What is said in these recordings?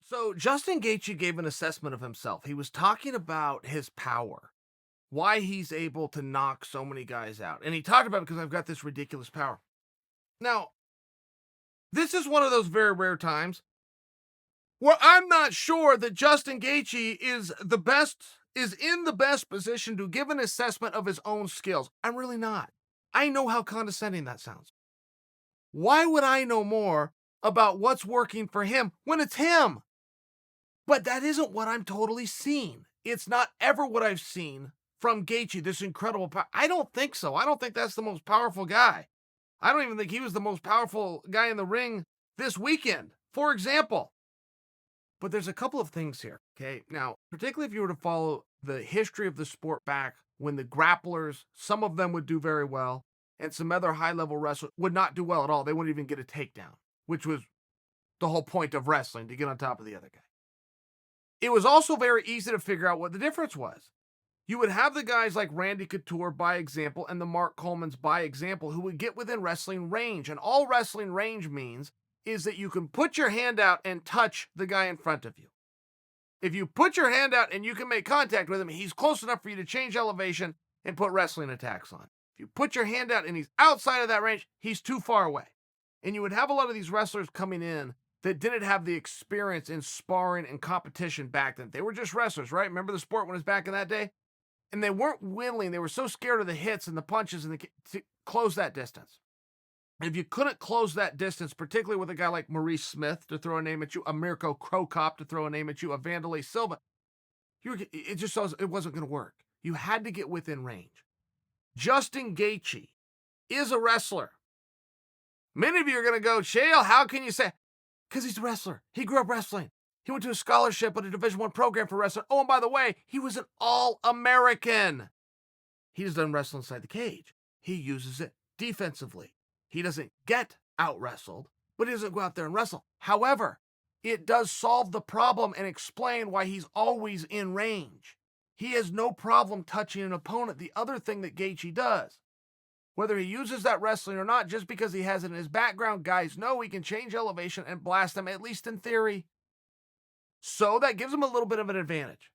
So Justin Gaethje gave an assessment of himself. He was talking about his power, why he's able to knock so many guys out. And he talked about it because I've got this ridiculous power. Now, this is one of those very rare times where I'm not sure that Justin Gaethje is in the best position to give an assessment of his own skills. I'm really not. I know how condescending that sounds. Why would I know more about what's working for him when it's him? But that isn't what I'm totally seeing. It's not ever what I've seen from Gaethje, this incredible power. I don't think so. I don't think that's the most powerful guy. I don't even think he was the most powerful guy in the ring this weekend, for example. But there's a couple of things here, okay? Now, particularly if you were to follow the history of the sport back when the grapplers, some of them would do very well, and some other high-level wrestlers would not do well at all. They wouldn't even get a takedown, which was the whole point of wrestling, to get on top of the other guy. It was also very easy to figure out what the difference was. You would have the guys like Randy Couture by example and the Mark Coleman's by example who would get within wrestling range. And all wrestling range means is that you can put your hand out and touch the guy in front of you. If you put your hand out and you can make contact with him, he's close enough for you to change elevation and put wrestling attacks on. If you put your hand out and he's outside of that range, he's too far away. And you would have a lot of these wrestlers coming in that didn't have the experience in sparring and competition back then. They were just wrestlers, right? Remember the sport when it was back in that day? And they weren't willing. They were so scared of the hits and the punches and to close that distance. And if you couldn't close that distance, particularly with a guy like Maurice Smith to throw a name at you, a Mirko Krokop to throw a name at you, a Vanderlei Silva, it wasn't going to work. You had to get within range. Justin Gaethje is a wrestler. Many of you are going to go, Chael, how can you say? Because he's a wrestler. He grew up wrestling. He went to a scholarship at a Division I program for wrestling. Oh, and by the way, he was an All-American. He doesn't wrestle inside the cage. He uses it defensively. He doesn't get out-wrestled, but he doesn't go out there and wrestle. However, it does solve the problem and explain why he's always in range. He has no problem touching an opponent. The other thing that Gaethje does, whether he uses that wrestling or not, just because he has it in his background, guys know he can change elevation and blast them, at least in theory. So that gives him a little bit of an advantage.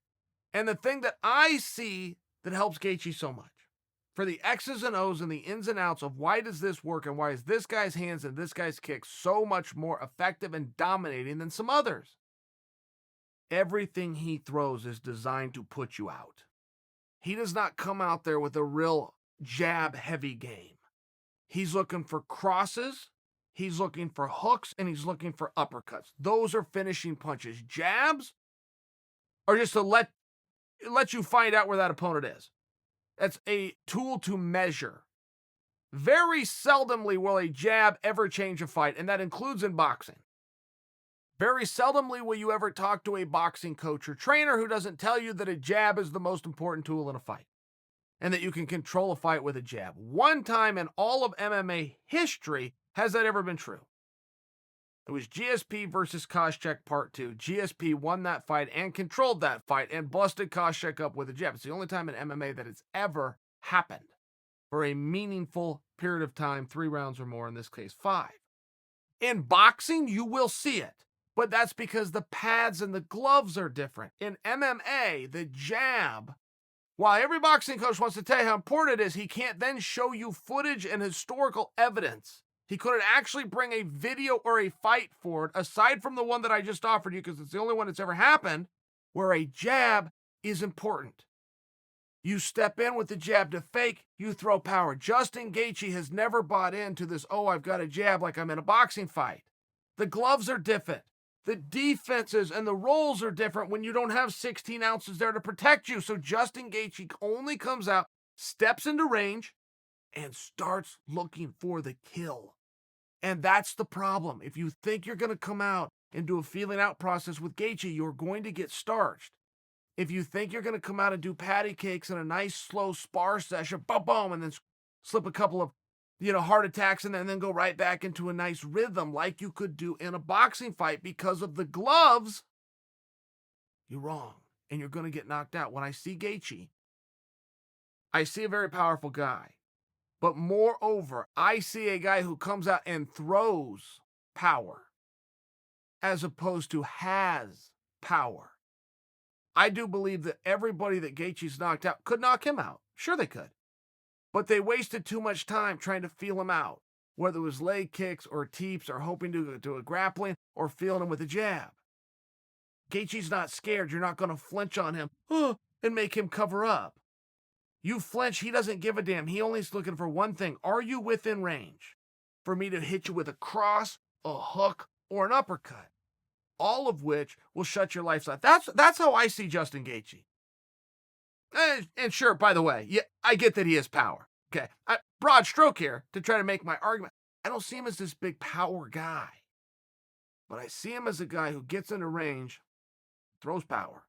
And the thing that I see that helps Gaethje so much, for the X's and O's and the ins and outs of why does this work and why is this guy's hands and this guy's kicks so much more effective and dominating than some others, everything he throws is designed to put you out. He does not come out there with a real jab-heavy game. He's looking for crosses, he's looking for hooks, and he's looking for uppercuts. Those are finishing punches. Jabs are just to let you find out where that opponent is. That's a tool to measure. Very seldomly will a jab ever change a fight, and that includes in boxing. Very seldomly will you ever talk to a boxing coach or trainer who doesn't tell you that a jab is the most important tool in a fight and that you can control a fight with a jab. One time in all of MMA history has that ever been true. It was GSP versus Koscheck Part 2. GSP won that fight and controlled that fight and busted Koscheck up with a jab. It's the only time in MMA that it's ever happened for a meaningful period of time, 3 rounds or more, in this case 5. In boxing, you will see it, but that's because the pads and the gloves are different. In MMA, the jab, while every boxing coach wants to tell you how important it is, he can't then show you footage and historical evidence. He couldn't actually bring a video or a fight forward, aside from the one that I just offered you, because it's the only one that's ever happened, where a jab is important. You step in with the jab to fake, you throw power. Justin Gaethje has never bought into this, oh, I've got a jab like I'm in a boxing fight. The gloves are different. The defenses and the rolls are different when you don't have 16 ounces there to protect you. So Justin Gaethje only comes out, steps into range, and starts looking for the kill. And that's the problem. If you think you're going to come out and do a feeling out process with Gaethje, you're going to get starched. If you think you're going to come out and do patty cakes in a nice slow spar session, boom, boom, and then slip a couple of heart attacks and then go right back into a nice rhythm like you could do in a boxing fight because of the gloves, you're wrong. And you're going to get knocked out. When I see Gaethje, I see a very powerful guy. But moreover, I see a guy who comes out and throws power. as opposed to has power. I do believe that everybody that Gaethje's knocked out could knock him out. Sure they could. But they wasted too much time trying to feel him out, whether it was leg kicks or teeps or hoping to do a grappling or feeling him with a jab. Gaethje's not scared. You're not going to flinch on him and make him cover up. You flinch, he doesn't give a damn. He only is looking for one thing. Are you within range for me to hit you with a cross, a hook, or an uppercut? All of which will shut your lights out. That's how I see Justin Gaethje. And sure, by the way, yeah, I get that he has power. Okay, broad stroke here to try to make my argument. I don't see him as this big power guy, but I see him as a guy who gets into range, throws power.